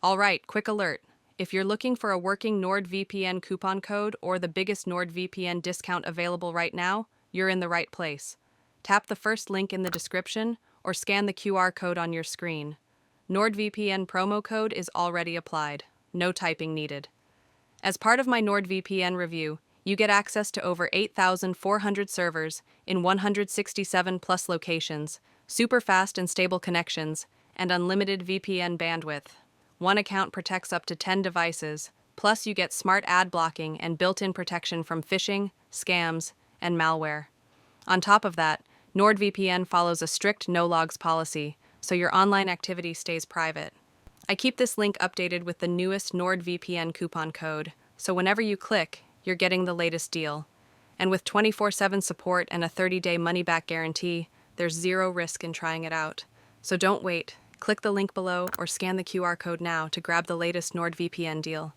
All right, quick alert. If you're looking for a working NordVPN coupon code or the biggest NordVPN discount available right now, you're in the right place. Tap the first link in the description or scan the QR code on your screen. NordVPN promo code is already applied. No typing needed. As part of my NordVPN review, you get access to over 8,400 servers in 167 plus locations, super fast and stable connections, and unlimited VPN bandwidth. One account protects up to 10 devices, plus you get smart ad blocking and built-in protection from phishing, scams, and malware. On top of that, NordVPN follows a strict no-logs policy, so your online activity stays private. I keep this link updated with the newest NordVPN coupon code, so whenever you click, you're getting the latest deal. And with 24/7 support and a 30-day money-back guarantee, there's zero risk in trying it out. So don't wait. Click the link below or scan the QR code now to grab the latest NordVPN deal.